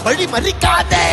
വഴി മറിക്കാതെ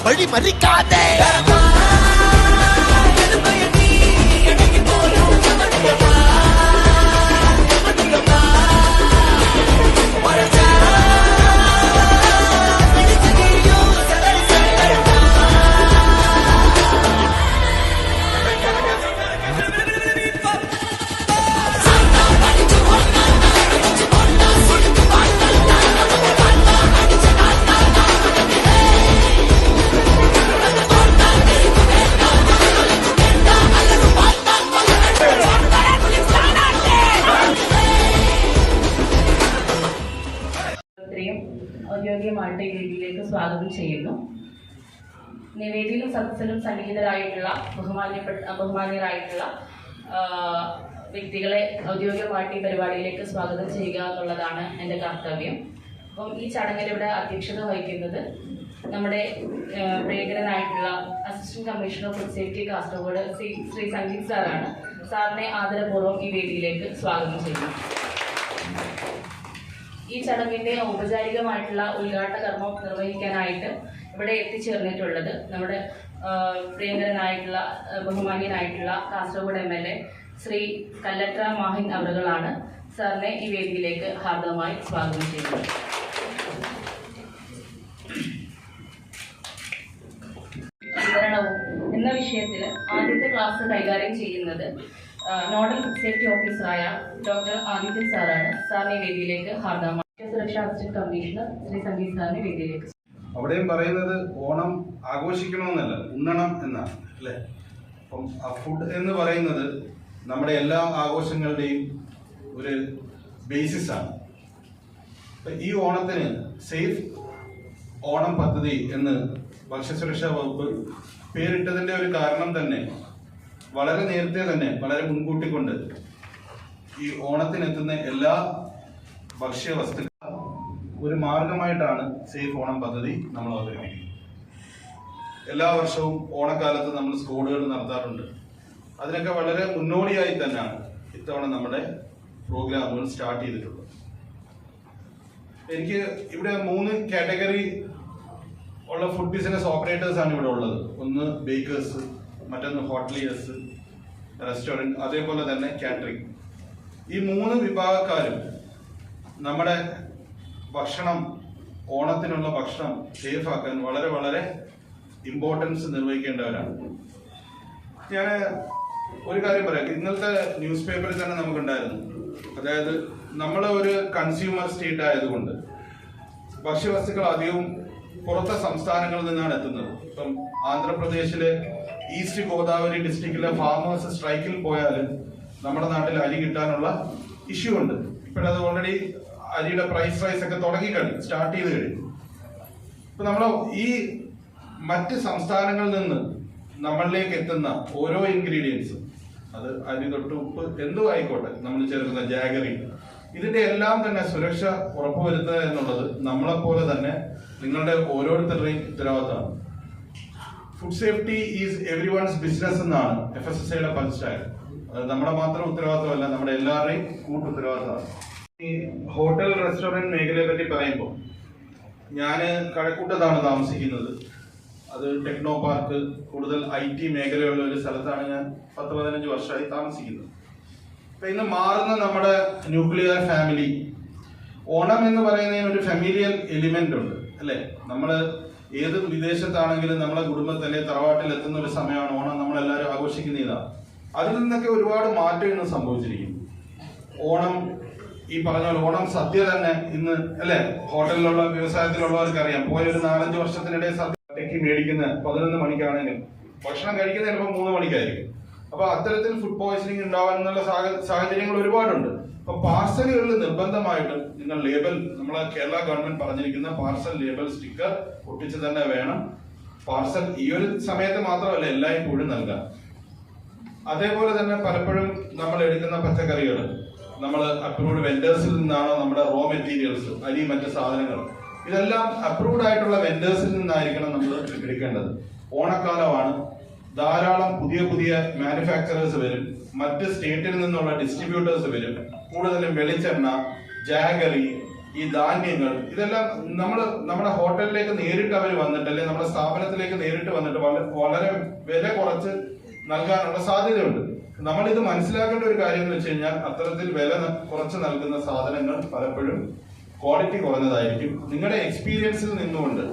വഴി മറിക്കാതെ ഔദ്യോഗികമായിട്ട് ഈ വേദിയിലേക്ക് സ്വാഗതം ചെയ്യുന്നു. വേദിയിലും സദസ്സിലും സന്നിഹിതരായിട്ടുള്ള ബഹുമാന്യരായിട്ടുള്ള വ്യക്തികളെ ഔദ്യോഗികമായിട്ട് ഈ പരിപാടിയിലേക്ക് സ്വാഗതം ചെയ്യുക എന്നുള്ളതാണ് എൻ്റെ കർത്തവ്യം. അപ്പം ഈ ചടങ്ങിൽ ഇവിടെ അധ്യക്ഷത വഹിക്കുന്നത് നമ്മുടെ പ്രിയങ്കരനായിട്ടുള്ള assistant commissioner of food safety Kasaragod Shri Sangeeth സാറാണ്. സാറിനെ ആദരപൂർവ്വം ഈ വേദിയിലേക്ക് സ്വാഗതം ചെയ്യുന്നു. ഈ ചടങ്ങിന്റെ ഔപചാരികമായിട്ടുള്ള ഉദ്ഘാടന കർമ്മം നിർവഹിക്കാനായിട്ട് ഇവിടെ എത്തിച്ചേർന്നിട്ടുള്ളത് നമ്മുടെ പ്രിയങ്കരനായിട്ടുള്ള ബഹുമാന്യനായിട്ടുള്ള കാസർഗോഡ് MLA ശ്രീ കല്ലട്ര മാഹിൻ അവറുകളാണ്. സാറിനെ ഈ വേദിയിലേക്ക് ഹാർദവമായി സ്വാഗതം ചെയ്യുന്നു. വിതരണവും എന്ന വിഷയത്തിൽ ആദ്യത്തെ ക്ലാസ് കൈകാര്യം ചെയ്യുന്നത് നോഡൽ ഫുഡ് സേഫ്റ്റി ഓഫീസറായ ഡോക്ടർ ആദിത്യൻ സാറാണ്. സാറിനെ വേദിയിലേക്ക് ഹാർദവമായി സുരക്ഷാ അസിസ്റ്റന്റ് കമ്മീഷണർ ശ്രീ സംഗീത് സാറിനെ വേദിയിലേക്ക്. അവിടെയും പറയുന്നത് ഓണം ആഘോഷിക്കണമെന്നല്ല, ഉണ്ണണം എന്നാണ് അല്ലേ. അപ്പം ആ ഫുഡ് എന്ന് പറയുന്നത് നമ്മുടെ എല്ലാ ആഘോഷങ്ങളുടെയും ഒരു ബേസിസാണ്. ഈ ഓണത്തിന് സേഫ് ഓണം പദ്ധതി എന്ന് ഭക്ഷ്യസുരക്ഷാ വകുപ്പ് പേരിട്ടതിന്റെ ഒരു കാരണം തന്നെ വളരെ നേരത്തെ തന്നെ വളരെ മുൻകൂട്ടി കൊണ്ട് ഈ ഓണത്തിനെത്തുന്ന എല്ലാ ഭക്ഷ്യവസ്തുക്കളും ഒരു മാർഗമായിട്ടാണ് സേഫ് ഓണം പദ്ധതി നമ്മൾ അവതരിപ്പിക്കുന്നത്. എല്ലാ വർഷവും ഓണക്കാലത്ത് നമ്മൾ സ്കോഡുകൾ നടത്താറുണ്ട്. അതിനൊക്കെ വളരെ മുന്നോടിയായി തന്നെയാണ് ഇത്തവണ നമ്മുടെ പ്രോഗ്രാമുകൾ സ്റ്റാർട്ട് ചെയ്തിട്ടുള്ളത്. എനിക്ക് ഇവിടെ 3 കാറ്റഗറി ഉള്ള ഫുഡ് ബിസിനസ് ഓപ്പറേറ്റേഴ്സ് ആണ് ഇവിടെ ഉള്ളത്. ഒന്ന് ബേക്കേഴ്സ്, മറ്റൊന്ന് ഹോട്ടലിയേഴ്സ്, റെസ്റ്റോറൻറ്റ്, അതേപോലെ തന്നെ കാറ്ററിംഗ്. ഈ 3 വിഭാഗക്കാരും നമ്മുടെ ഭക്ഷണം, ഓണത്തിനുള്ള ഭക്ഷണം സേഫ് ആക്കാൻ വളരെ വളരെ ഇമ്പോർട്ടൻസ് നിർവഹിക്കേണ്ടവരാണ്. ഞാൻ ഒരു കാര്യം പറയാം. ഇന്നത്തെ ന്യൂസ് പേപ്പറിൽ തന്നെ നമുക്കുണ്ടായിരുന്നു. അതായത് നമ്മൾ ഒരു കൺസ്യൂമർ സ്റ്റേറ്റ് ആയതുകൊണ്ട് ഭക്ഷ്യവസ്തുക്കൾ അധികവും പുറത്തെ സംസ്ഥാനങ്ങളിൽ നിന്നാണ് എത്തുന്നത്. ഇപ്പം ആന്ധ്രാപ്രദേശിലെ ഈസ്റ്റ് ഗോദാവരി ഡിസ്ട്രിക്റ്റിലെ ഫാമേഴ്സ് സ്ട്രൈക്കിൽ പോയാലും നമ്മുടെ നാട്ടിൽ അരി കിട്ടാനുള്ള ഇഷ്യൂ ഉണ്ട്. ഇപ്പോഴത് ഓൾറെഡി അരിയുടെ പ്രൈസ് റൈസ് ഒക്കെ സ്റ്റാർട്ട് ചെയ്ത് കഴിഞ്ഞു. ഇപ്പൊ നമ്മൾ ഈ മറ്റ് സംസ്ഥാനങ്ങളിൽ നിന്ന് നമ്മളിലേക്ക് എത്തുന്ന ഓരോ ഇൻഗ്രീഡിയൻസും, അത് അരി തൊട്ട് ഉപ്പ് എന്തും ആയിക്കോട്ടെ, നമ്മൾ ചേർക്കുന്ന ജാഗറി, ഇതിന്റെ എല്ലാം തന്നെ സുരക്ഷ ഉറപ്പുവരുത്തുക എന്നുള്ളത് നമ്മളെപ്പോലെ തന്നെ നിങ്ങളുടെ ഓരോരുത്തരുടെയും ഉത്തരവാദിത്തമാണ്. ഫുഡ് സേഫ്റ്റി ഈസ് എവരിവൺസ് ബിസിനസ് എന്നാണ് FSSAയുടെ പഞ്ചായത്ത്. അത് നമ്മുടെ മാത്രം ഉത്തരവാദിത്തമല്ല, നമ്മുടെ എല്ലാവരുടെയും കൂട്ടുത്തരവാദിത്തമാണ്. ഈ ഹോട്ടൽ റെസ്റ്റോറന്റ് മേഖലയെ പറ്റി പറയുമ്പോൾ ഞാൻ കഴക്കൂട്ടത്താണ് താമസിക്കുന്നത്. അത് ടെക്നോ പാർക്ക്, കൂടുതൽ IT മേഖലയുള്ള ഒരു സ്ഥലത്താണ് ഞാൻ 10-15 വർഷമായി താമസിക്കുന്നത്. അപ്പൊ ഇന്ന് മാറുന്ന നമ്മുടെ ന്യൂക്ലിയർ ഫാമിലി, ഓണം എന്ന് പറയുന്നതിന് ഒരു ഫെമിലിയൽ എലിമെന്റ് ഉണ്ട് അല്ലെ. നമ്മള് ഏത് വിദേശത്താണെങ്കിലും നമ്മളെ കുടുംബത്തിലെ തറവാട്ടിൽ എത്തുന്ന ഒരു സമയമാണ് ഓണം. നമ്മളെല്ലാവരും ആഘോഷിക്കുന്ന ഇതാണ്. അതിൽ നിന്നൊക്കെ ഒരുപാട് മാറ്റം ഇന്ന് സംഭവിച്ചിരിക്കുന്നു. ഓണം, ഈ പറഞ്ഞ പോലെ ഓണം സദ്യ തന്നെ ഇന്ന് അല്ലെ, ഹോട്ടലിലുള്ള വ്യവസായത്തിലുള്ളവർക്ക് അറിയാം. പോയ ഒരു 4-5 വർഷത്തിനിടെ സദ്യ ഇടയ്ക്ക് മേടിക്കുന്ന 11 മണിക്കാണെങ്കിൽ ഭക്ഷണം കഴിക്കുന്ന ചിലപ്പോൾ 3 മണിക്കായിരിക്കും. അപ്പൊ അത്തരത്തിൽ ഫുഡ് പോയ്സണിങ് ഉണ്ടാവാനുള്ള സാഹചര്യങ്ങൾ ഒരുപാടുണ്ട്. അപ്പൊ പാർസലുകളിൽ നിർബന്ധമായിട്ടും നിങ്ങൾ ലേബൽ, നമ്മളെ കേരള ഗവൺമെന്റ് പറഞ്ഞിരിക്കുന്ന പാർസൽ ലേബൽ സ്റ്റിക്കർ ഒട്ടിച്ച് തന്നെ വേണം പാർസൽ ഈ ഒരു സമയത്ത് മാത്രമല്ല എല്ലായ്പ്പോഴും നൽകാം. അതേപോലെ തന്നെ പലപ്പോഴും നമ്മൾ എടുക്കുന്ന പച്ചക്കറികൾ നമ്മൾ അപ്രൂവ്ഡ് വെൻഡേഴ്സിൽ നിന്നാണോ നമ്മുടെ റോ മെറ്റീരിയൽസ്, അരി, മറ്റ് സാധനങ്ങൾ, ഇതെല്ലാം അപ്രൂവ്ഡ് ആയിട്ടുള്ള വെൻഡേഴ്സിൽ നിന്നായിരിക്കണം നമ്മൾ എടുക്കേണ്ടത്. ഓണക്കാലമാണ്, ധാരാളം പുതിയ പുതിയ മാനുഫാക്ചറേഴ്സ് വരും, മറ്റ് സ്റ്റേറ്റിൽ നിന്നുള്ള ഡിസ്ട്രിബ്യൂട്ടേഴ്സ് വരും. കൂടുതലും വെളിച്ചെണ്ണ, ജാഗറി, ഈ ധാന്യങ്ങൾ, ഇതെല്ലാം നമ്മുടെ ഹോട്ടലിലേക്ക് നേരിട്ട് അവർ വന്നിട്ട്, അല്ലെങ്കിൽ നമ്മുടെ സ്ഥാപനത്തിലേക്ക് നേരിട്ട് വന്നിട്ട് വളരെ വില കുറച്ച് നൽകാനുള്ള സാധ്യതയുണ്ട്. നമ്മളിത് മനസ്സിലാക്കേണ്ട ഒരു കാര്യം എന്ന് വെച്ച് കഴിഞ്ഞാൽ, അത്തരത്തിൽ വില കുറച്ച് നൽകുന്ന സാധനങ്ങൾ പലപ്പോഴും ക്വാളിറ്റി കുറഞ്ഞതായിരിക്കും. നിങ്ങളുടെ എക്സ്പീരിയൻസിൽ നിന്നുകൊണ്ട്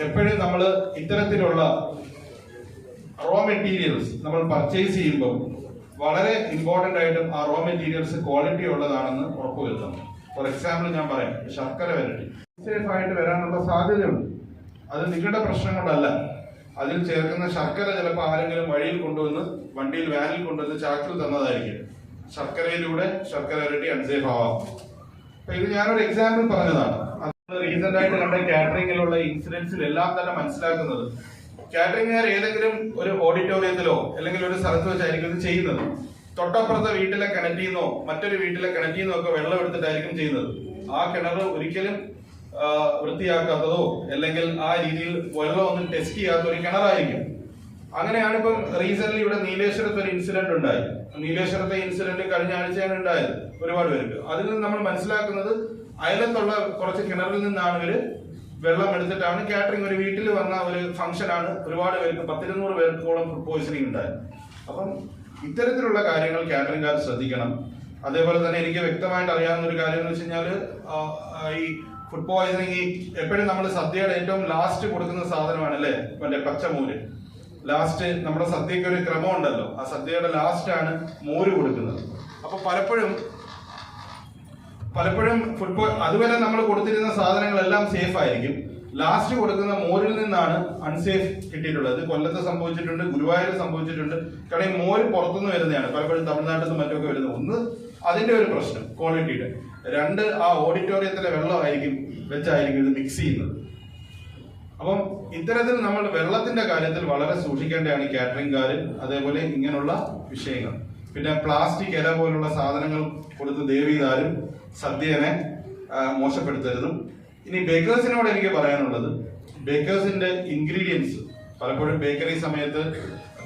എപ്പോഴും നമ്മൾ ഇത്തരത്തിലുള്ള റോ മെറ്റീരിയൽസ് നമ്മൾ പർച്ചേസ് ചെയ്യുമ്പോൾ വളരെ ഇമ്പോർട്ടന്റ് ആയിട്ടും ആ റോ മെറ്റീരിയൽസ് ക്വാളിറ്റി ഉള്ളതാണെന്ന് ഉറപ്പുവരുത്തണം. ഫോർ എക്സാമ്പിൾ ഞാൻ പറയാം, ശർക്കര വരട്ടി സേഫ് ആയിട്ട് വരാനുള്ള സാധ്യതയുണ്ട്. അത് നിങ്ങളുടെ പ്രശ്നം കൊണ്ടല്ല. അതിൽ ചേർക്കുന്ന ശർക്കര ചിലപ്പോൾ ആരെങ്കിലും വഴിയിൽ കൊണ്ടുവന്ന്, വണ്ടിയിൽ വാനിൽ കൊണ്ടുവന്ന് ചാക്കിൽ തന്നതായിരിക്കും. ശർക്കരയിലൂടെ ശർക്കര വരട്ടി അൺസേഫ് ആവാം. അപ്പൊ ഇത് ഞാനൊരു എക്സാമ്പിൾ പറഞ്ഞതാണ്. അത് റീസെന്റ് ആയിട്ട് കണ്ട കാറ്ററിംഗിലുള്ള ഇൻസിഡൻസിൽ എല്ലാം തന്നെ മനസ്സിലാക്കുന്നത്, കാറ്ററിംഗുകാർ ഏതെങ്കിലും ഒരു ഓഡിറ്റോറിയത്തിലോ അല്ലെങ്കിൽ ഒരു സ്ഥലത്ത് വെച്ചായിരിക്കും ഇത് ചെയ്യുന്നത്. തൊട്ടപ്പുറത്തെ വീട്ടിലെ കിണറ്റിന്നോ മറ്റൊരു വീട്ടിലെ കിണറ്റിന്നോ ഒക്കെ വെള്ളം എടുത്തിട്ടായിരിക്കും ചെയ്യുന്നത്. ആ കിണർ ഒരിക്കലും വൃത്തിയാക്കാത്തതോ അല്ലെങ്കിൽ ആ രീതിയിൽ വെള്ളം ഒന്നും ടെസ്റ്റ് ചെയ്യാത്ത ഒരു കിണറായിരിക്കും. അങ്ങനെയാണ് ഇപ്പം റീസെന്റ് ഇവിടെ നീലേശ്വരത്ത് ഒരു ഇൻസിഡന്റ് ഉണ്ടായി. നീലേശ്വരത്തെ ഇൻസിഡന്റ് കഴിഞ്ഞ ആഴ്ചയാണ് ഉണ്ടായത് ഒരുപാട് പേർക്ക്. അതിൽ നിന്ന് നമ്മൾ മനസ്സിലാക്കുന്നത്, അയലത്തുള്ള കുറച്ച് കിണറിൽ നിന്നാണ് ഇവര് വെള്ളം എടുത്തിട്ടാണ് കാറ്ററിംഗ്, ഒരു വീട്ടിൽ വന്ന ഒരു ഫംഗ്ഷൻ ആണ്, ഒരുപാട് പേർക്ക് 10-200 പേർക്കോളം ഫുഡ് പോയ്സണിങ് ഉണ്ടായത്. അപ്പം ഇത്തരത്തിലുള്ള കാര്യങ്ങൾ കാറ്ററിംഗുകാർ ശ്രദ്ധിക്കണം. അതേപോലെ തന്നെ എനിക്ക് വ്യക്തമായിട്ട് അറിയാവുന്ന ഒരു കാര്യം എന്ന് വെച്ച് കഴിഞ്ഞാൽ, ഈ ഫുഡ് പോയ്സണിങ് എപ്പോഴും നമ്മൾ സദ്യയുടെ ഏറ്റവും ലാസ്റ്റ് കൊടുക്കുന്ന സാധനമാണ് അല്ലേ, മറ്റേ പച്ചമോര്. ലാസ്റ്റ് നമ്മുടെ സദ്യക്ക് ഒരു ക്രമം ഉണ്ടല്ലോ, ആ സദ്യയുടെ ലാസ്റ്റ് ആണ് മോര് കൊടുക്കുന്നത്. അപ്പൊ പലപ്പോഴും അതുവരെ നമ്മൾ കൊടുത്തിരുന്ന സാധനങ്ങളെല്ലാം സേഫ് ആയിരിക്കും. ലാസ്റ്റ് കൊടുക്കുന്ന മോരിൽ നിന്നാണ് അൺസേഫ് കിട്ടിയിട്ടുള്ളത്. കൊല്ലത്ത് സംഭവിച്ചിട്ടുണ്ട്, ഗുരുവായൂർ സംഭവിച്ചിട്ടുണ്ട്. കാരണം ഈ മോര് പുറത്തുനിന്ന് വരുന്നതാണ്, പലപ്പോഴും തമിഴ്നാട്ടിൽ നിന്ന് മറ്റൊക്കെ വരുന്നത്. ഒന്ന് അതിന്റെ ഒരു പ്രശ്നം ക്വാളിറ്റിയുടെ, രണ്ട് ആ ഓഡിറ്റോറിയത്തിലെ വെള്ളമായിരിക്കും വെച്ചായിരിക്കും ഇത് മിക്സ് ചെയ്യുന്നത്. അപ്പം ഇത്തരത്തിൽ നമ്മൾ വെള്ളത്തിന്റെ കാര്യത്തിൽ വളരെ സൂക്ഷിക്കേണ്ടതാണ് ഈ കാറ്ററിംഗുകാർ. അതേപോലെ ഇങ്ങനെയുള്ള വിഷയങ്ങൾ, പിന്നെ പ്ലാസ്റ്റിക് ഇല പോലുള്ള സാധനങ്ങൾ കൊടുത്ത് ദയവീതാരും സദ്യനെ മോശപ്പെടുത്തരുതും. ഇനി ബേക്കേഴ്സിനോട് എനിക്ക് പറയാനുള്ളത്, ബേക്കേഴ്സിന്റെ ഇൻഗ്രീഡിയൻസ് പലപ്പോഴും ബേക്കറി സമയത്ത്,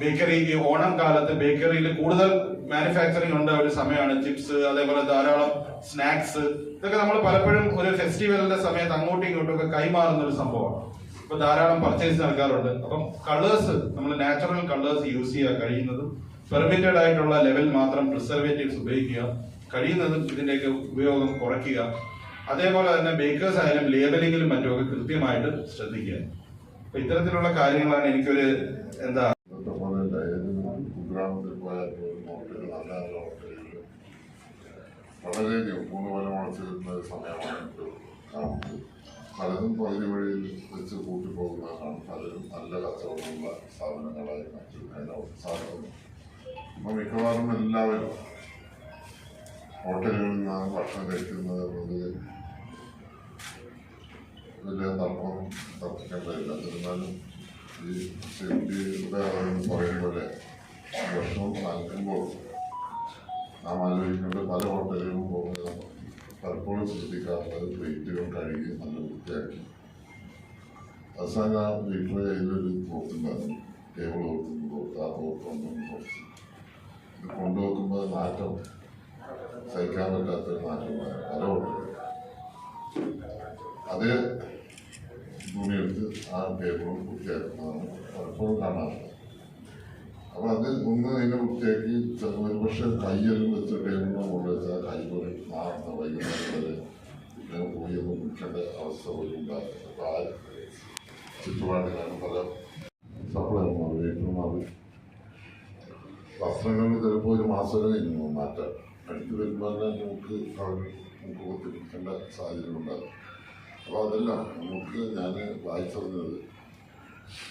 ബേക്കറി ഈ ഓണം കാലത്ത് ബേക്കറിയിൽ കൂടുതൽ മാനുഫാക്ചറിങ് ഉണ്ട് ഒരു സമയമാണ്. ചിപ്സ്, അതേപോലെ ധാരാളം സ്നാക്സ്, ഇതൊക്കെ നമ്മൾ പലപ്പോഴും ഒരു ഫെസ്റ്റിവലിന്റെ സമയത്ത് അങ്ങോട്ടും ഇങ്ങോട്ടും ഒക്കെ കൈമാറുന്ന ഒരു സംഭവമാണ്. ഇപ്പൊ ധാരാളം പർച്ചേസ് നടക്കാറുണ്ട്. അപ്പം കളേഴ്സ്, നമ്മൾ നാച്ചുറൽ കളേഴ്സ് യൂസ് ചെയ്യുക, കഴിയുന്നതും പെർമിറ്റഡ് ആയിട്ടുള്ള ലെവൽ മാത്രം പ്രിസർവേറ്റീവ്സ് ഉപയോഗിക്കുക, കഴിയുന്നതും ഇതിന്റെയൊക്കെ ഉപയോഗം കുറയ്ക്കുക. അതേപോലെ തന്നെ ബേക്കേഴ്സ് ആയാലും ലേബലിംഗിലും മറ്റുമൊക്കെ കൃത്യമായിട്ട് ശ്രദ്ധിക്കുക. അപ്പൊ ഇത്തരത്തിലുള്ള കാര്യങ്ങളാണ് എനിക്കൊരു വളരെ ഗുണപരമായിട്ടുള്ള സമയമാണ് കാണുന്നത്. പലതും പകുതി വഴിയിൽ വെച്ച് കൂട്ടിപ്പോകുന്നതാണ്. പലരും നല്ല കച്ചവടമുള്ള സ്ഥാപനങ്ങളായി മറ്റു സാധനം. ഇപ്പൊ മിക്കവാറും എല്ലാവരും ഹോട്ടലുകളിൽ നിന്നാണ് ഭക്ഷണം കഴിക്കുന്നത് എന്നത് വലിയ തർക്കിക്കേണ്ടതില്ല. എന്നിരുന്നാലും ഈ സേഫ്റ്റിയുടെ പറയുന്ന പോലെ ഭക്ഷണം നൽകുമ്പോൾ നാം ആലോചിക്കേണ്ട പല ഹോട്ടലുകളും പോകുന്നത് പലപ്പോഴും ശ്രദ്ധിക്കാറുള്ളത് പ്ലേറ്റുകൾ കഴുകി നല്ല വൃത്തിയാക്കി. അവസാനം വീട്ടിലെ കയ്യിലൊരു തോർത്തുണ്ടായിരുന്നു, ടേബിൾ തോർത്തുന്ന തോർത്ത്, ആ തോർത്ത് കൊണ്ടുവന്ന് തോർത്ത് ഇത് കൊണ്ടുവെക്കുമ്പോൾ നാറ്റം സഹിക്കാൻ പറ്റാത്തൊരു നാറ്റമാണ് പല ഹോട്ടലുകൾ. അതേ തുണിയെടുത്ത് ആ ടേബിളും വൃത്തിയാക്കുന്നതാണ് പലപ്പോഴും കാണാറുള്ളത്. അപ്പൊ അത് ഒന്ന് അതിനെ വൃത്തിയാക്കി ഒരുപക്ഷെ കയ്യെല്ലാം വെച്ച് ടേബിളിനെ കൊണ്ടുവച്ചാൽ കൈ പോലും നാർന്ന വൈകുന്നേരം വരെ ഇങ്ങനെ പോയി ഒന്ന് കുടിക്കേണ്ട അവസ്ഥ പോലും ഉണ്ടാകും. അപ്പൊ ആ ചുറ്റുപാടിലാണ് പല സപ്ലൈ വീട്ടിലും മാറി. വസ്ത്രങ്ങളിൽ ചിലപ്പോൾ ഒരു മാസം കഴിഞ്ഞു മാറ്റാം. അടുത്ത് വരുമ്പോൾ തന്നെ നമുക്ക് കുത്തിപ്പിടിക്കേണ്ട സാഹചര്യം ഉണ്ടാകും. അപ്പോൾ അതെല്ലാം നമുക്ക് ഞാൻ വായിച്ചറിഞ്ഞത്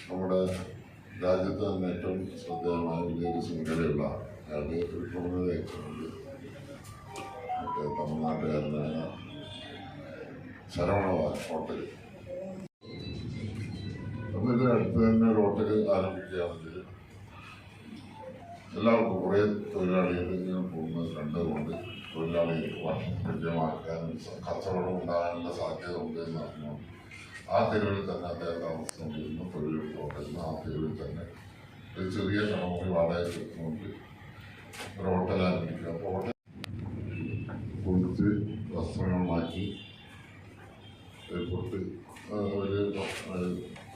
നമ്മുടെ രാജ്യത്ത് തന്നെ ഏറ്റവും ശ്രദ്ധേയമായ വലിയൊരു ശൃംഖലയുള്ള അയാളുടെ ഒരു പ്രമുഖതയുണ്ട്. മറ്റേ തമിഴ്നാട്ടുകാരനായ ശരവണ ഹോട്ടൽ. അപ്പോൾ ഇത് അടുത്ത് തന്നെ ഒരു ഹോട്ടൽ ആരംഭിക്കുകയാണെങ്കിൽ എല്ലാവർക്കും കുറേ തൊഴിലാളികൾ ഇങ്ങനെ പോകുന്നത് കണ്ടുകൊണ്ട് തൊഴിലാളികൾക്ക് വർഷം ലഭ്യമാക്കാനും കച്ചവടം ഉണ്ടാകാനുള്ള സാധ്യത ഉണ്ട് എന്ന് പറഞ്ഞു. ആ തെരുവിൽ തന്നെ അദ്ദേഹം താമസിച്ചുകൊണ്ടിരുന്ന തൊഴിൽ ഹോട്ടലിന് ആ തെരുവിൽ തന്നെ ഒരു ചെറിയ കടമുറി വാടകയ്ക്ക് എടുത്തുകൊണ്ട് ഒരു ഹോട്ടൽ ആരംഭിക്കുക. അപ്പോൾ ഹോട്ടൽ കൊടുത്ത് വസ്ത്രങ്ങൾ മാറ്റി പൊട്ട് ഒരു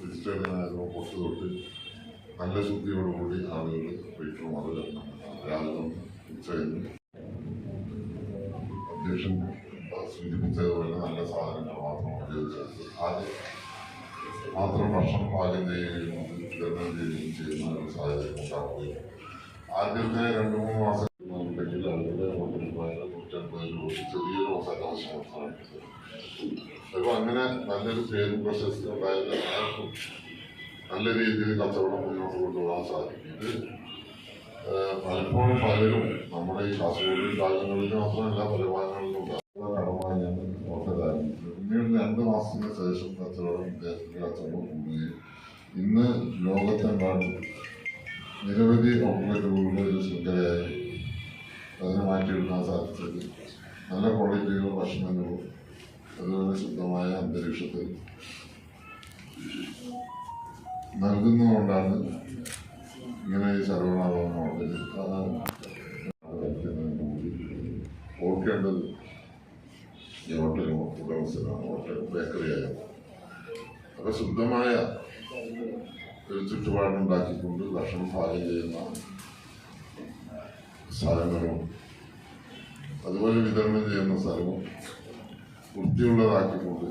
വെജിറ്റേറിയനായിരുന്നു പൊട്ട് തൊട്ട് നല്ല ശുദ്ധിയോടുകൂടി ആളുകൾ വീട്ടുമാർ രാവിലെ ഉച്ചകഴിഞ്ഞ് അധ്യക്ഷൻ സൂചിപ്പിച്ചതുപോലെ നല്ല സാധനങ്ങൾ മാത്രം ഉപയോഗിച്ചത് ആദ്യം മാത്രം ഭക്ഷണം പാകം ചെയ്യുകയും വിതരണം ചെയ്യുകയും ചെയ്യുന്ന ഒരു സാഹചര്യം ഉണ്ടാവുകയും ആദ്യത്തെ 2-3 മാസം ഉണ്ടെങ്കിൽ അവരുടെ ഹോട്ടലിൽ പോയാൽ 150 രൂപ ചെറിയൊരു മസാല ആവശ്യമാണ്. അപ്പോൾ അങ്ങനെ നല്ലൊരു പേരും പ്രശസ്തി ഉണ്ടായാലും എല്ലാവർക്കും നല്ല രീതിയിൽ കച്ചവടം മുന്നോട്ട് കൊണ്ടുപോകാൻ സാധിക്കും. ഇത് പലപ്പോഴും പലരും നമ്മുടെ ഈ കാസർഗോഡ് ഭാഗങ്ങളിൽ മാത്രമല്ല പല ഭാഗങ്ങളിലും കടമായാണ് ഹോട്ടൽ ആരംഭിച്ചത്. പിന്നീട് 2 മാസത്തിന് ശേഷം കച്ചവടം വിദേശത്തിന്റെ കച്ചവടം കൂടുകയും ഇന്ന് ലോകത്തെമ്പാടും നിരവധി ഔട്ട്ലെറ്റുകളുടെ ഒരു ശൃംഖലയായി അതിനെ മാറ്റിയെടുക്കാൻ സാധിച്ചത് നല്ല ക്വാളിറ്റിയുള്ള ഭക്ഷണങ്ങളും അതുപോലെ ശുദ്ധമായ അന്തരീക്ഷത്തിൽ നൽകുന്നതുകൊണ്ടാണ് ഇങ്ങനെ ഈ ശരവണ ഹോട്ടലിൽ ഓർക്കേണ്ടത് ഈ ഹോട്ടൽ ഉടമസ്ഥനാണ്, ഹോട്ടൽ ബേക്കറിയായിരുന്നു. അപ്പോൾ ശുദ്ധമായ ഒരു ചുറ്റുപാടുണ്ടാക്കിക്കൊണ്ട് ഭക്ഷണം പാകം ചെയ്യുന്ന സ്ഥലങ്ങളും അതുപോലെ വിതരണം ചെയ്യുന്ന സ്ഥലവും വൃത്തിയുള്ളതാക്കിക്കൊണ്ട്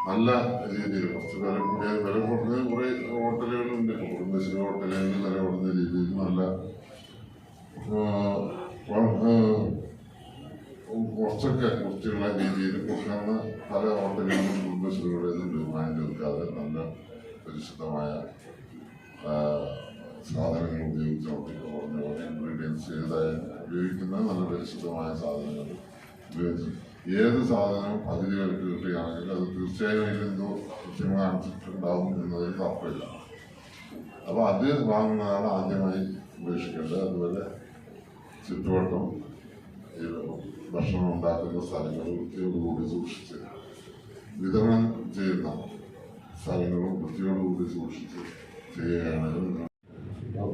നല്ല രീതിയിൽ കുറച്ച് വില കുറഞ്ഞ കുറേ ഹോട്ടലുകളുണ്ട്. കുടുംബശ്രീ ഹോട്ടലുകളിൽ വില കുറഞ്ഞ രീതിയിൽ നല്ല കുറച്ചൊക്കെ വൃത്തിയുള്ള രീതിയിൽ കൊടുക്കുന്ന പല ഹോട്ടലുകളിലും കുടുംബശ്രീകളിലും തീരുമാനം തീർക്കാതെ നല്ല പരിശുദ്ധമായ സാധനങ്ങൾ ഉപയോഗിച്ചുകൊണ്ട് കുറഞ്ഞ ഇൻഗ്രീഡിയൻസ് ഉപയോഗിക്കുന്ന നല്ല പരിശുദ്ധമായ സാധനങ്ങൾ ഉപയോഗിച്ചു ഏത് സാധനവും പകുതി വിലക്ക് കിട്ടുകയാണെങ്കിൽ അത് തീർച്ചയായും അതിലെന്തോ കൃത്രിമം കാണിച്ചിട്ടുണ്ടാവും എന്നതിൽ തർക്കമില്ല. അപ്പോൾ അത് വാങ്ങുന്നതാണ് ആദ്യമായി ഉപേക്ഷിക്കേണ്ടത്. അതുപോലെ ചുറ്റുവട്ടം ഭക്ഷണം ഉണ്ടാക്കുന്ന സ്ഥലങ്ങൾ വൃത്തിയോടുകൂടി സൂക്ഷിച്ച് വിതരണം ചെയ്യുന്ന സ്ഥലങ്ങളും വൃത്തിയോടുകൂടി സൂക്ഷിച്ച് ചെയ്യുകയാണെങ്കിൽ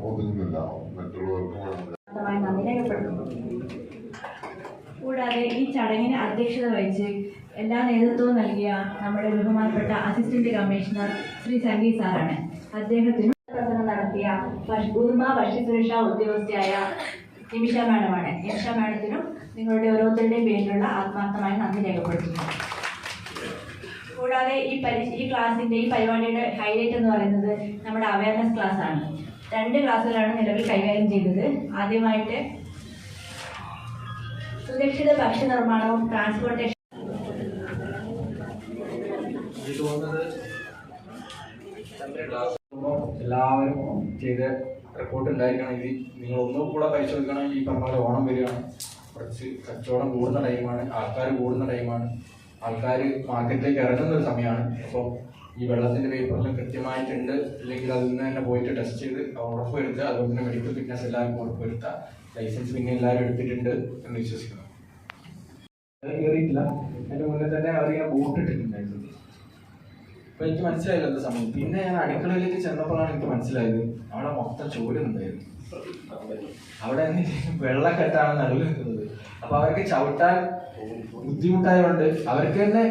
ഒതുങ്ങുന്നില്ല മറ്റുള്ളവർക്കും. കൂടാതെ ഈ ചടങ്ങിന് അധ്യക്ഷത വഹിച്ച് എല്ലാ നേതൃത്വവും നൽകിയ നമ്മുടെ ബഹുമാനപ്പെട്ട അസിസ്റ്റന്റ് കമ്മീഷണർ ശ്രീ സംഗീത് സാറാണ്. അദ്ദേഹത്തിന് പ്രസംഗം നടത്തിയ ഉദുമ ഭക്ഷ്യസുരക്ഷാ ഉദ്യോഗസ്ഥയായ നിമിഷ മാഡമാണ്. നിമിഷ മാഡത്തിനും നിങ്ങളുടെ ഓരോരുത്തരുടെയും പേരിലുള്ള ആത്മാർത്ഥമായ നന്ദി രേഖപ്പെടുത്തുന്നു. കൂടാതെ ഈ ക്ലാസിന്റെ ഈ പരിപാടിയുടെ ഹൈലൈറ്റ് എന്ന് പറയുന്നത് നമ്മുടെ അവയർനെസ് ക്ലാസ് ആണ്. 2 ക്ലാസ്സുകളാണ് നിലവിൽ കൈകാര്യം ചെയ്തത്. ആദ്യമായിട്ട് സുരക്ഷിത ഭക്ഷ്യ നിർമ്മാണവും ട്രാൻസ്പോർട്ടേഷൻ. എല്ലാവരും ചെയ്ത റിപ്പോർട്ട് ഉണ്ടായിരിക്കണം. ഇത് നിങ്ങൾ ഒന്നും കൂടെ പരിശോധിക്കണം. ഈ പറഞ്ഞ പോലെ ഓണം വരികയാണ്, കുറച്ച് കച്ചവടം കൂടുന്ന ടൈമാണ്, ആൾക്കാർ കൂടുന്ന ടൈമാണ്, ആൾക്കാർ മാർക്കറ്റിലേക്ക് ഇറങ്ങുന്ന ഒരു സമയമാണ്. അപ്പോൾ ഈ വെള്ളത്തിൻ്റെ പേപ്പറിലും കൃത്യമായിട്ടുണ്ട്, ഇല്ലെങ്കിൽ അതിൽ നിന്ന് തന്നെ പോയിട്ട് ടെസ്റ്റ് ചെയ്ത് ഉറപ്പ് വരുത്തുക. അതുപോലെ തന്നെ മെഡിക്കൽ ഫിറ്റ്നസ് എല്ലാവർക്കും ഉറപ്പ് വരുത്തുക. ലൈസൻസ് പിന്നെ എല്ലാവരും എടുത്തിട്ടുണ്ട് എന്ന് വിശ്വസിക്കുന്നു. അത് കയറിയിട്ടില്ല. അതിൻ്റെ മുന്നേ തന്നെ അവരിങ്ങനെ ബോട്ട് ഇട്ടിട്ടുണ്ടായിരുന്നു. അപ്പോൾ എനിക്ക് മനസ്സിലായില്ല എന്താ സമയം. പിന്നെ ഞാൻ അടുക്കളയിലേക്ക് ചെന്നപ്പോഴാണ് എനിക്ക് മനസ്സിലായത് അവിടെ മൊത്തം ചോരുന്നുണ്ടായിരുന്നു. അവിടെ വെള്ളക്കെട്ടാണ് നടുവിൽ നിൽക്കുന്നത്. അപ്പോൾ അവർക്ക് ചവിട്ടാൻ ബുദ്ധിമുട്ടായതുകൊണ്ട് അവർക്ക് തന്നെ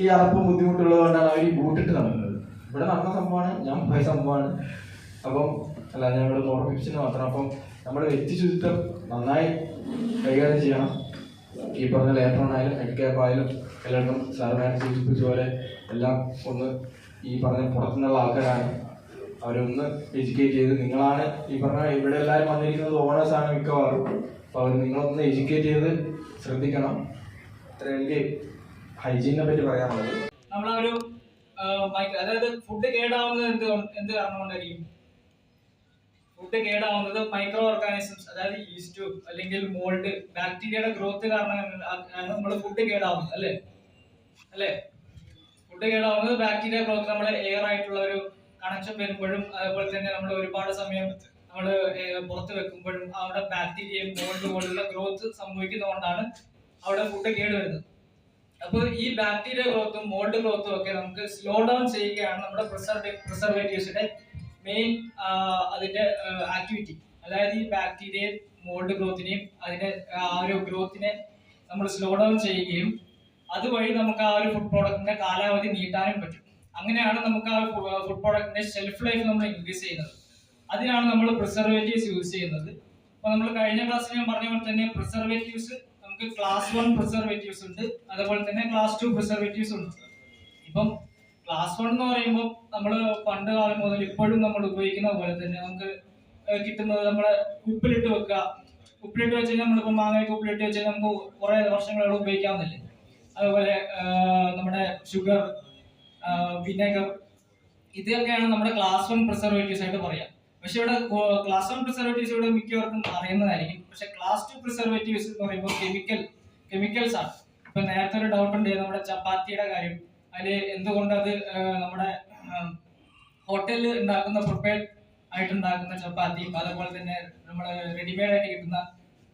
ഈ അറപ്പും ബുദ്ധിമുട്ടുള്ളത് കൊണ്ടാണ് അവർ ഈ ബൂട്ടിട്ട് നടക്കുന്നത്. ഇവിടെ നടന്ന സംഭവമാണ്, ഞാൻ പോയ സംഭവമാണ്. അപ്പം അല്ല, ഞാൻ ഇവിടെ ഓർമ്മിപ്പിച്ചെന്ന് മാത്രം. അപ്പം നമ്മൾ വ്യക്തി ശുചിത്വം നന്നായി കൈകാര്യം ചെയ്യണം. ഈ പറഞ്ഞ ലേറ്റർ ആയാലും ഹെഡ് ക്യാപ്പ് ആയാലും എല്ലാവർക്കും സാറിനെ സൂചിപ്പിച്ച പോലെ എല്ലാം ഒന്ന് ഈ പറഞ്ഞ പുറത്തുനിന്നുള്ള ആൾക്കാരാണ്, അവരൊന്ന് എഡ്യൂക്കേറ്റ് ചെയ്ത് നിങ്ങളാണ് ഈ പറഞ്ഞ ഇവിടെ എല്ലാവരും വന്നിരിക്കുന്നത് ഓണേഴ്സാണ് മിക്കവാറും. അപ്പോൾ അവർ നിങ്ങളൊന്ന് എഡ്യൂക്കേറ്റ് ചെയ്ത് ശ്രദ്ധിക്കണം. അത്ര എനിക്ക് ഹൈജീനെ പറ്റി പറയാനുള്ളത്. നമ്മളൊരു അതായത് ഫുഡ് കേടാവുന്നത് എന്ത് കാരണം കൊണ്ടായിരിക്കും? ഫുഡ് കേടാവുന്നത് മൈക്രോ ഓർഗാനിസംസ്, അതായത് ഈസ്റ്റ് അല്ലെങ്കിൽ മോൾഡ്, ബാക്ടീരിയയുടെ ഗ്രോത്ത് കാരണം നമ്മൾ ഫുഡ് കേടാവുന്നത് അല്ലേ? ഫുഡ് കേടാവുന്നത് ബാക്ടീരിയ ഗ്രോത്ത്, നമ്മൾ എയർ ആയിട്ടുള്ള ഒരു കണക്ഷൻ വരുമ്പോഴും അതുപോലെ തന്നെ നമ്മൾ ഒരുപാട് സമയം നമ്മൾ പുറത്ത് വെക്കുമ്പോഴും അവിടെ ബാക്ടീരിയയും മോൾഡ് പോലുള്ള ഗ്രോത്ത് സംഭവിക്കുന്നതുകൊണ്ടാണ് അവിടെ ഫുഡ് കേടുവരുന്നത്. അപ്പോൾ ഈ ബാക്ടീരിയ ഗ്രോത്തും മോൾഡ് ഗ്രോത്തും ഒക്കെ നമുക്ക് സ്ലോ ഡൗൺ ചെയ്യുകയാണ് നമ്മുടെ പ്രിസർവേറ്റീവ്സിന്റെ മെയിൻ അതിന്റെ ആക്ടിവിറ്റി. അതായത് ഈ ബാക്ടീരിയയും മോൾഡ് ഗ്രോത്തിനെയും അതിന്റെ ആ ഒരു ഗ്രോത്തിനെ നമ്മൾ സ്ലോ ഡൗൺ ചെയ്യുകയും അതുവഴി നമുക്ക് ആ ഒരു ഫുഡ് പ്രോഡക്റ്റിന്റെ കാലാവധി നീട്ടാനും പറ്റും. അങ്ങനെയാണ് നമുക്ക് ആ ഫുഡ് പ്രോഡക്റ്റിന്റെ ഷെൽഫ് ലൈഫ് നമ്മൾ ഇൻക്രീസ് ചെയ്യുന്നത്. അതിനാണ് നമ്മൾ പ്രിസർവേറ്റീവ്സ് യൂസ് ചെയ്യുന്നത്. അപ്പോൾ നമ്മൾ കഴിഞ്ഞ ക്ലാസ്സിൽ ഞാൻ പറഞ്ഞ പോലെ തന്നെ പ്രിസർവേറ്റീവ്സ് നമുക്ക് ക്ലാസ് 1 പ്രിസർവേറ്റീവ്സ് ഉണ്ട്, അതുപോലെ തന്നെ ക്ലാസ് 2 പ്രിസർവേറ്റീവ്സ് ഉണ്ട്. ഇപ്പം ക്ലാസ് 1 എന്ന് പറയുമ്പോൾ നമ്മൾ പണ്ട് കാലം മുതൽ ഇപ്പോഴും നമ്മൾ ഉപയോഗിക്കുന്ന പോലെ തന്നെ നമുക്ക് കിട്ടുന്നത് നമ്മളെ ഉപ്പിലിട്ട് വെക്കുക. ഉപ്പിലിട്ട് വെച്ച് കഴിഞ്ഞാൽ നമ്മളിപ്പോൾ മാങ്ങയൊക്കെ ഉപ്പിലിട്ട് വെച്ച് കഴിഞ്ഞാൽ നമുക്ക് കുറേ വർഷങ്ങളോളം ഉപയോഗിക്കാവുന്നില്ലേ. അതുപോലെ നമ്മുടെ ഷുഗർ, വിനെഗർ, ഇതൊക്കെയാണ് നമ്മുടെ ക്ലാസ് 1 പ്രിസർവേറ്റീവ്സ് ആയിട്ട് പറയാം. പക്ഷെ ഇവിടെ ക്ലാസ് 1 പ്രിസർവേറ്റീവ്സ് ഇവിടെ മിക്കവർക്കും അറിയുന്നതായിരിക്കും. പക്ഷെ ക്ലാസ് 2 പ്രിസർവേറ്റീവ്സ് എന്ന് പറയുമ്പോൾ കെമിക്കൽസ് ആണ്. ഇപ്പൊ നേരത്തെ ഒരു ഡൗട്ട് ഉണ്ട് നമ്മുടെ ചപ്പാത്തിയുടെ കാര്യം. അതിൽ എന്തുകൊണ്ട് അത് നമ്മുടെ ഹോട്ടലിൽ ഉണ്ടാക്കുന്ന പ്രിപ്പയർഡ് ആയിട്ടുണ്ടാക്കുന്ന ചപ്പാത്തിയും അതുപോലെ തന്നെ നമ്മൾ റെഡിമെയ്ഡ് ആയിട്ട് കിട്ടുന്ന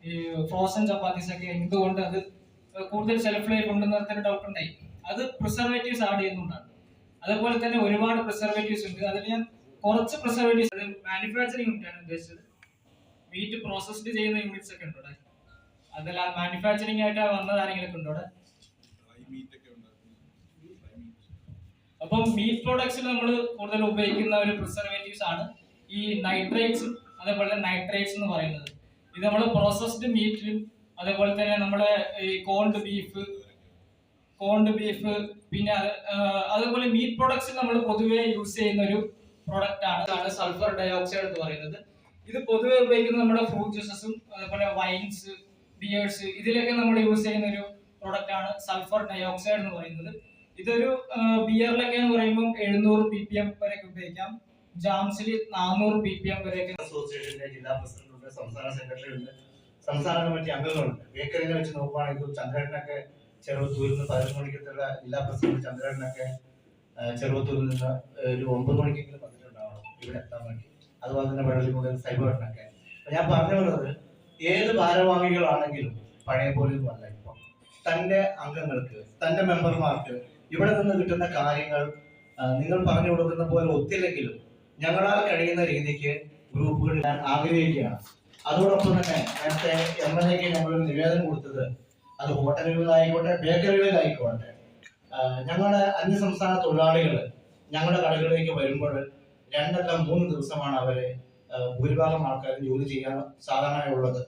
ഈ ഫ്രോസൺ ചപ്പാത്തീസ് ഒക്കെ എന്തുകൊണ്ട് അത് കൂടുതൽ ഷെൽഫ് ലൈഫ് ഉണ്ടെന്ന് ഡൗട്ട് ഉണ്ടായി. അത് പ്രിസർവേറ്റീവ്സ് ആഡ് ചെയ്യുന്നുണ്ടാണ്. അതുപോലെ തന്നെ ഒരുപാട് പ്രിസർവേറ്റീവ്സ് ഉണ്ട്. അതിൽ ഞാൻ കുറച്ച് പ്രിസർവേറ്റീവ്സ് മാനുഫാക്ചറിങ് യൂണിറ്റാണ് ഉദ്ദേശിച്ചത്. മീറ്റ് പ്രോസസ്ഡ് ചെയ്യുന്ന യൂണിറ്റ്സ് ഒക്കെ ഉണ്ട് അവിടെ. അതെല്ലാം മാനുഫാക്ചറിങ് ആയിട്ട് വന്നത് ആരെങ്കിലും ഉണ്ടോ അവിടെ? അപ്പം മീറ്റ് പ്രോഡക്ട്സിൽ നമ്മൾ കൂടുതൽ ഉപയോഗിക്കുന്ന ഒരു പ്രിസർവേറ്റീവ്സ് ആണ് ഈ നൈട്രേറ്റ്സ്, അതേപോലെ നൈട്രേറ്റ്സ് എന്ന് പറയുന്നത്. ഇത് നമ്മൾ പ്രോസസ്ഡ് മീറ്റിലും അതേപോലെ തന്നെ നമ്മുടെ ഈ കോൾഡ് ബീഫ് പിന്നെ അതുപോലെ മീറ്റ് പ്രോഡക്ട്സിൽ നമ്മൾ പൊതുവെ യൂസ് ചെയ്യുന്ന ഒരു പ്രോഡക്റ്റ് ആണ് സൾഫർ ഡയോക്സൈഡ് എന്ന് പറയുന്നത്. ഇത് പൊതുവെ ഉപയോഗിക്കുന്നത് നമ്മുടെ ഫ്രൂട്ട് ജ്യൂസസും അതുപോലെ വൈൻസ്, ബിയേഴ്സ്, ഇതിലൊക്കെ നമ്മൾ യൂസ് ചെയ്യുന്ന ഒരു പ്രോഡക്റ്റ് ആണ് സൾഫർ ഡയോക്സൈഡ് എന്ന് പറയുന്നത്. ഇതൊരു ബിയറിലൊക്കെ എന്ന് പറയുമ്പോൾ 700 ppm വരെയൊക്കെ ഉപയോഗിക്കാം. ജാംസിൽ 400 ppm വരെയൊക്കെ. അസോസിയേഷന്റെ ജില്ലാ പ്രസിഡന്റ്, സംസ്ഥാന സെക്രട്ടറി ഉണ്ട്, സംസ്ഥാന കമ്മിറ്റി അംഗങ്ങളുണ്ട്. ബേക്കറിനെ വെച്ച് നോക്കുകയാണെങ്കിൽ ചന്ദ്രേട്ടനൊക്കെ ചെറുവത്തൂരിൽ നിന്ന് 11 മണിക്കത്തുള്ള ജില്ലാ പ്രസിഡന്റ് ചന്ദ്രേട്ടനൊക്കെ ചെറുവത്തൂരിൽ നിന്ന് ഒരു 9 മണിക്കെങ്കിലും വന്നിട്ടുണ്ടാവണം ഇവിടെ എത്താൻ വേണ്ടി. അതുപോലെ തന്നെ വെള്ളത്തിൽ സൈബേട്ടനൊക്കെ. ഞാൻ പറഞ്ഞു വന്നത് ഏത് ഭാരവാഹികളാണെങ്കിലും പഴയ പോലെയൊന്നും അല്ല. ഇപ്പം തന്റെ അംഗങ്ങൾക്ക്, തന്റെ മെമ്പർമാർക്ക് ഇവിടെ നിന്ന് കിട്ടുന്ന കാര്യങ്ങൾ നിങ്ങൾ പറഞ്ഞു കൊടുക്കുന്ന പോലെ ഒത്തില്ലെങ്കിലും ഞങ്ങളാൽ കഴിയുന്ന രീതിക്ക് ഗ്രൂപ്പുകൾ ഞാൻ ആഗ്രഹിക്കുകയാണ്. അതോടൊപ്പം തന്നെ നേരത്തെ MLAക്ക് ഞങ്ങളൊരു നിവേദനം കൊടുത്തത് അത് ഹോട്ടലുകളിലായിക്കോട്ടെ ബേക്കറികളിലായിക്കോട്ടെ ഞങ്ങളുടെ അന്യസംസ്ഥാന തൊഴിലാളികൾ ഞങ്ങളുടെ കടകളിലേക്ക് വരുമ്പോൾ 2 അല്ല 3 ദിവസമാണ് അവര് ഭൂരിഭാഗം ആൾക്കാർ ജോലി ചെയ്യാൻ സാധാരണ ഉള്ളത്.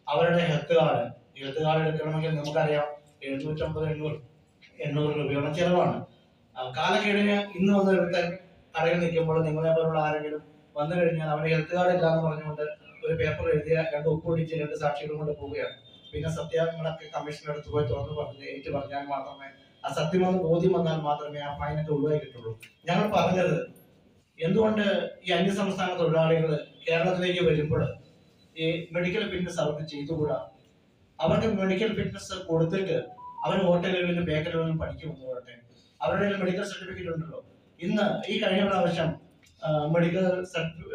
അവരുടെ ഹെൽത്ത് കാർഡ് എടുക്കണമെങ്കിൽ നമുക്കറിയാം 750-800 രൂപയോളം ചെലവാണ്. കാലക്കേടിന് ഇന്ന് വന്ന് ഒരുത്തൻ കടയിൽ നിൽക്കുമ്പോൾ നിങ്ങളെ പോലുള്ള ആരെങ്കിലും വന്നു കഴിഞ്ഞാൽ അവരുടെ ഹെൽത്ത് കാർഡ് ഇല്ല എന്ന് പറഞ്ഞുകൊണ്ട് ഒരു പേപ്പർ എഴുതിയ 2 ഒപ്പിടിച്ച് 2 സാക്ഷികൾ കൊണ്ട് പോവുകയാണ്. പിന്നെ സത്യങ്ങളൊക്കെ കമ്മീഷണർ അടുത്ത് പോയി തുറന്ന് ഏറ്റു പറഞ്ഞാൽ മാത്രമേ ആ സത്യമെന്ന് ബോധ്യം വന്നാൽ മാത്രമേ ആ ഫൈനൊക്കെ ഒഴിവായി കിട്ടുള്ളൂ. ഞങ്ങൾ പറഞ്ഞത് എന്തുകൊണ്ട് ഈ അന്യസംസ്ഥാന തൊഴിലാളികൾ കേരളത്തിലേക്ക് വരുമ്പോൾ ഈ മെഡിക്കൽ ഫിറ്റ്നസ് അവർക്ക് ചെയ്തുകൂടാ? അവർക്ക് മെഡിക്കൽ ഫിറ്റ്നസ് കൊടുത്തിട്ട് അവർ ഹോട്ടലുകളിലും ബേക്കറികളിലും പഠിക്കുമെന്ന് പറയട്ടെ. അവരുടെ മെഡിക്കൽ സർട്ടിഫിക്കറ്റ് ഉണ്ടല്ലോ. ഇന്ന് ഈ കഴിഞ്ഞ പ്രാവശ്യം മെഡിക്കൽ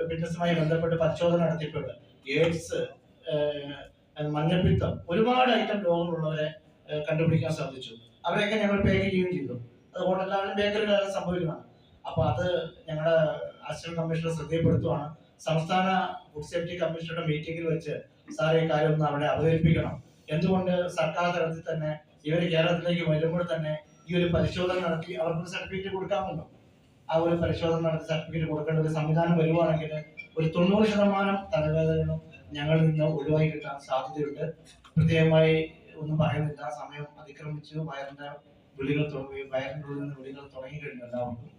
ഫിറ്റ്നസുമായി ബന്ധപ്പെട്ട് പരിശോധന നടത്തിയപ്പോൾ എയ്ഡ്സ്, മഞ്ഞപ്പിത്തം, ഒരുപാട് ഐറ്റം രോഗങ്ങളുള്ളവരെ കണ്ടുപിടിക്കാൻ സാധിച്ചു. അവരെയൊക്കെ ഞങ്ങൾ പാക്ക് ചെയ്യുകയും ചെയ്തു. അത് ഹോട്ടലിലാണ് ബേക്കറികളിലാണ് സംഭവിക്കുന്നതാണ്. അപ്പൊ അത് ഞങ്ങളുടെ അസിസ്റ്റന്റ് കമ്മീഷണർ ശ്രദ്ധയപ്പെടുത്തുവാണ്. സംസ്ഥാന ഫുഡ് സേഫ്റ്റി കമ്മീഷണറുടെ മീറ്റിംഗിൽ വെച്ച് സാർ ഈ കാര്യം ഒന്ന് അവിടെ അവതരിപ്പിക്കണം. എന്തുകൊണ്ട് സർക്കാർ തലത്തിൽ തന്നെ ഇവർ കേരളത്തിലേക്ക് വരുമ്പോൾ തന്നെ ഈ ഒരു പരിശോധന നടത്തി അവർക്ക് സർട്ടിഫിക്കറ്റ് കൊടുക്കാമല്ലോ. ആ ഒരു പരിശോധന നടത്തി സർട്ടിഫിക്കറ്റ് കൊടുക്കേണ്ട ഒരു സംവിധാനം വരുവാണെങ്കിൽ ഒരു 90% തലവേദനകളും ഞങ്ങളിൽ നിന്ന് ഒഴിവായി കിട്ടാൻ സാധ്യതയുണ്ട്. പ്രത്യേകമായി ഒന്നും പറയുന്നില്ല, സമയം അതിക്രമിച്ചു. വയറിന്റെ വിളികൾ തുടങ്ങി, വയറിന്റെ ഉള്ളിൽ നിന്ന് വിളികൾ തുടങ്ങി കഴിഞ്ഞു എല്ലാവർക്കും.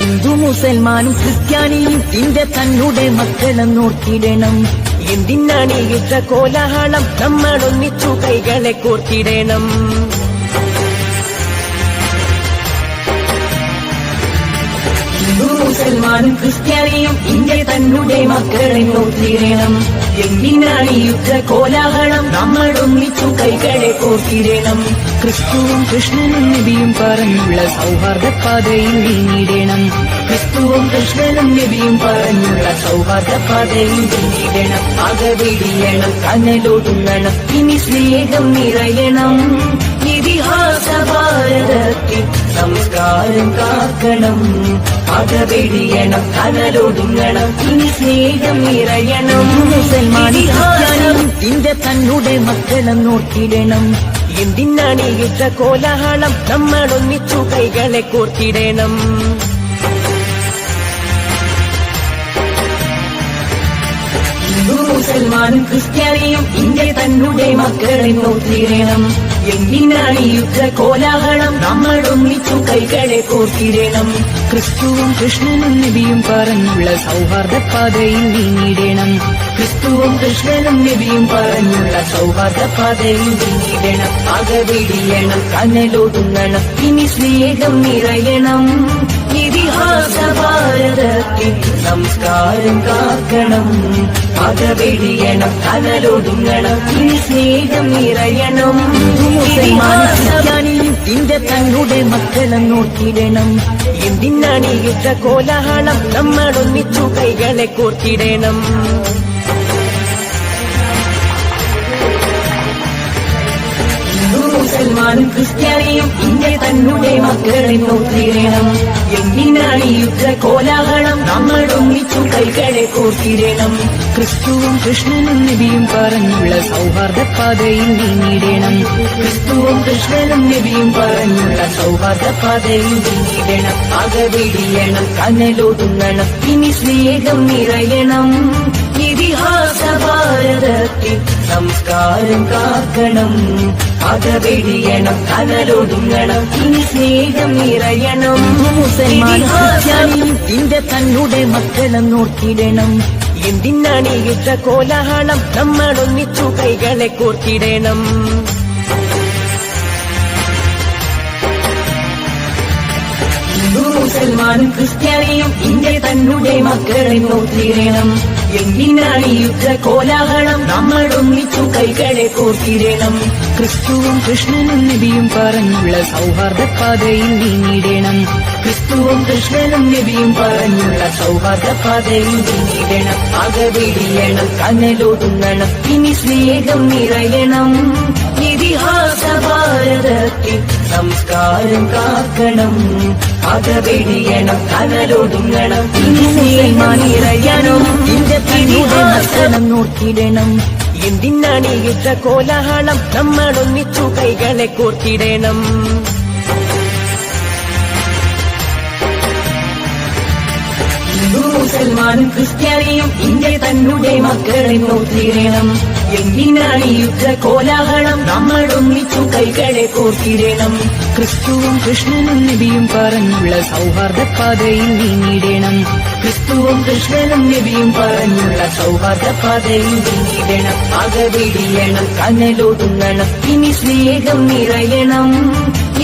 ഹിന്ദു മുസൽമാനും ക്രിസ്ത്യാനിയും നിന്റെ തന്നുടെ മക്കളെന്നോർത്തിടണം. എന്തിനാണ് ഇത്ര കോലാഹലം? നമ്മളൊന്നിച്ചു കൈകളെ കോർത്തിടണം. മുസൽമാനും ക്രിസ്ത്യാനിയും ഇന്ത്യ തന്നെ മക്കളെ നോക്കിയിടണം. എന്തിനാണ് യുദ്ധ കോലാഹലം, നമ്മൾ ഒന്നിച്ചു കൈകളെ കോർത്തിടണം. ക്രിസ്തുവും കൃഷ്ണനും നബിയും പറഞ്ഞുള്ള സൗഹാർദ്ദ പാതയിൽ നീങ്ങിടണം. ക്രിസ്തുവും കൃഷ്ണനും നബിയും പറഞ്ഞുള്ള സൗഹാർദ്ദ പാതയിൽ നീങ്ങിടണം. അകവെടിയണം, കനലൊടുങ്ങണം, ഇനി സ്നേഹം നിറയണം. ഇതിഹാസ ഭാരതത്തിൽ സംസ്കാരം കാക്കണം. അകവെടിയണം, കനലൊടുങ്ങണം, ഇനി സ്നേഹം നിറയണം. മുസൽമാനും ഇന്ത്യ തന്നെ മക്കളെ നോക്കിടണം. എന്തിനാണ് യുദ്ധ കോലാഹലം, നമ്മൾ ഒന്നിച്ചു കൈകളെ കോർത്തിടണം. മുസൽമാനും ക്രിസ്ത്യാനിയും ഇന്ത്യ തന്നെ മക്കളെ നോക്കിടണം. എന്തിനാണ് യുദ്ധ കോലാഹലം, നമ്മൾ ഒന്നിച്ചു കൈകളെ കോർത്തിടണം. ക്രിസ്തുവും കൃഷ്ണനും നബിയും പറഞ്ഞുള്ള സൗഹാർദ്ദ പാതയിൽ നീങ്ങിടണം. ക്രിസ്തുവും കൃഷ്ണനും നബിയും പറഞ്ഞുള്ള സൗഹാർദ്ദ പാതയിൽ നീങ്ങിടണം. അകവെടിയണം, കനലൊടുങ്ങണം, ഇനി സ്നേഹം നിറയണം. ഇതിഹാസ ഭാരതത്തിൽ സംസ്കാരം കാക്കണം. അകവെടിയണം, കനലൊടുങ്ങണം, ഇനി സ്നേഹം നിറയണം. മുസൽമാനും ഇന്ത്യ തന്നെ മക്കളെ നോക്കിടണം. എന്തിനാണ് യുദ്ധ കോലാഹലം, നമ്മൾ ഒന്നിച്ചു കൈകളെ കോർത്തിടണം. മുസൽമാനും ക്രിസ്ത്യാനിയും ഇന്ത്യ തന്നെ മക്കളെ നോക്കിടണം. എന്തിനാണ് യുദ്ധ കോലാഹലം, നമ്മൾ ഒന്നിച്ചു കൈകളെ കോർത്തിടണം. ക്രിസ്തുവും കൃഷ്ണനും നബിയും പറഞ്ഞുള്ള സൗഹാർദ്ദ പാതയിൽ നീങ്ങിടണം. ക്രിസ്തുവും കൃഷ്ണനും നബിയും പറഞ്ഞുള്ള സൗഹാർദ്ദ പാതയിൽ നീങ്ങിടണം. അകവെടിയണം, കനലൊടുങ്ങണം, ഇനി സ്നേഹം നിറയണം. ഇതിഹാസ ഭാരതത്തിൽ സംസ്കാരം കാക്കണം. അകവെടിയണം, കനലൊടുങ്ങണം, ഇനി സ്നേഹം നിറയണം. മുസൽമാനും ഇന്ത്യ തന്നെ മക്കളെ നോക്കിടണം. എന്തിനാണ് യുദ്ധ കോലാഹലം, നമ്മൾ ഒന്നിച്ചു കൈകളെ കോർത്തിടണം. മുസൽമാനും ക്രിസ്ത്യാനിയും ഇന്ത്യ തന്നെ മക്കളെ നോക്കിടണം. എന്തിനാണ് യുദ്ധ കോലാഹലം, നമ്മൾ ഒന്നിച്ചു കൈകളെ കോർത്തിടണം. ക്രിസ്തുവും കൃഷ്ണനും നബിയും പറഞ്ഞുള്ള സൗഹാർദ്ദ പാതയിൽ നീങ്ങിടണം. ക്രിസ്തുവും കൃഷ്ണനും നബിയും പറഞ്ഞുള്ള സൗഹാർദ്ദ പാതയിൽ നീങ്ങിടണം. അകവെടിയണം, കനലൊടുങ്ങണം, ഇനി സ്നേഹം നിറയണം. ഇതിഹാസ ഭാരതത്തിൽ സംസ്കാരം കാക്കണം. അകവെടിയണം, കനലൊടുങ്ങണം, ഇനി സ്നേഹം നിറയണം. ഇന്ത്യ തന്നെ മക്കളെ നോക്കിടണം. എന്തിനാണ് യുദ്ധ കോലാഹലം, നമ്മൾ ഒന്നിച്ചു കൈകളെ കോർത്തിടണം. മുസൽമാനും ക്രിസ്ത്യാനിയും ഇന്ത്യ തന്നെ മക്കളെ നോക്കിടണം. എന്തിനാണ് യുദ്ധ കോലാഹലം, നമ്മൾ ഒന്നിച്ചു കൈകളെ കോർത്തിടണം. ക്രിസ്തുവും കൃഷ്ണനും നബിയും പറഞ്ഞുള്ള സൗഹാർദ്ദ പാതയിൽ നീങ്ങിടണം. ക്രിസ്തുവും കൃഷ്ണനും നബിയും പറഞ്ഞുള്ള സൗഹാർദ്ദ പാതയിൽ നീങ്ങിടണം. അകവെടിയണം, കനലൊടുങ്ങണം, ഇനി സ്നേഹം നിറയണം.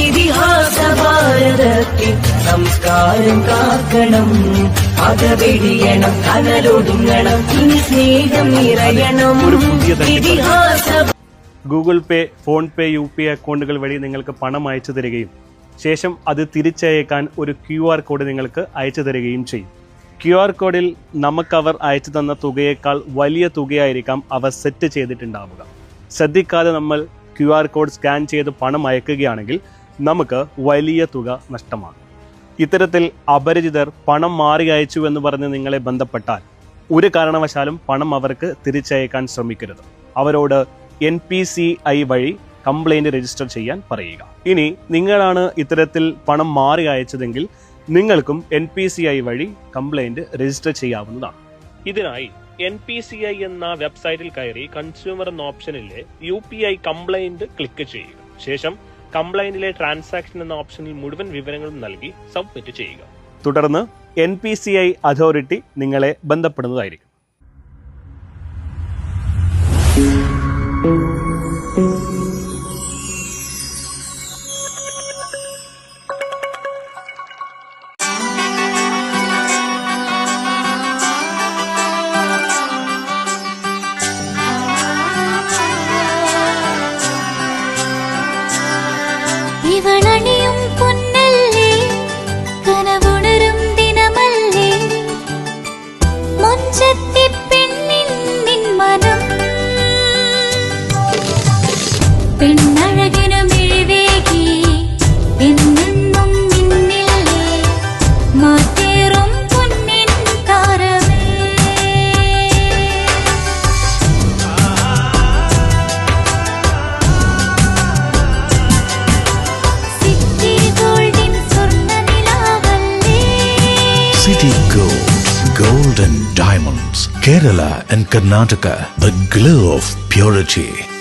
ഇതിഹാസ ഭാരതത്തിൽ സംസ്കാരം കാക്കണം. അകവെടിയണം, കനലൊടുങ്ങണം, ഇനി സ്നേഹം നിറയണം. ഇതിഹാസ ഗൂഗിൾ പേ, ഫോൺ പേ, UPI അക്കൗണ്ടുകൾ വഴി നിങ്ങൾക്ക് പണം അയച്ചു തരികയും ശേഷം അത് തിരിച്ചയക്കാൻ ഒരു QR കോഡ് നിങ്ങൾക്ക് അയച്ചു തരികയും ചെയ്യും. QR കോഡിൽ നമുക്കവർ അയച്ചു തന്ന തുകയേക്കാൾ വലിയ തുകയായിരിക്കാം അവർ സെറ്റ് ചെയ്തിട്ടുണ്ടാവുക. ശ്രദ്ധിക്കാതെ നമ്മൾ QR കോഡ് സ്കാൻ ചെയ്ത് പണം അയക്കുകയാണെങ്കിൽ നമുക്ക് വലിയ തുക നഷ്ടമാകും. ഇത്തരത്തിൽ അപരിചിതർ പണം മാറി അയച്ചു എന്ന് പറഞ്ഞ് നിങ്ങളെ ബന്ധപ്പെട്ടാൽ ഒരു കാരണവശാലും പണം അവർക്ക് തിരിച്ചയക്കാൻ ശ്രമിക്കരുത്. അവരോട് NPCI വഴി കംപ്ലൈൻറ്റ് രജിസ്റ്റർ ചെയ്യാൻ പറയുക. ഇനി നിങ്ങളാണ് ഇത്തരത്തിൽ പണം മാറി അയച്ചതെങ്കിൽ നിങ്ങൾക്കും NPCI വഴി കംപ്ലൈൻറ്റ് രജിസ്റ്റർ ചെയ്യാവുന്നതാണ്. ഇതിനായി NPCI എന്ന വെബ്സൈറ്റിൽ കയറി കൺസ്യൂമർ എന്ന ഓപ്ഷനിലെ UPI കംപ്ലൈൻറ്റ് ക്ലിക്ക് ചെയ്യുക. ശേഷം കംപ്ലൈന്റിലെ ട്രാൻസാക്ഷൻ എന്ന ഓപ്ഷനിൽ മുഴുവൻ വിവരങ്ങളും നൽകി സബ്മിറ്റ് ചെയ്യുക. തുടർന്ന് NPCI അതോറിറ്റി നിങ്ങളെ ബന്ധപ്പെടുന്നതായിരിക്കും. Kerala and Karnataka, the glow of purity.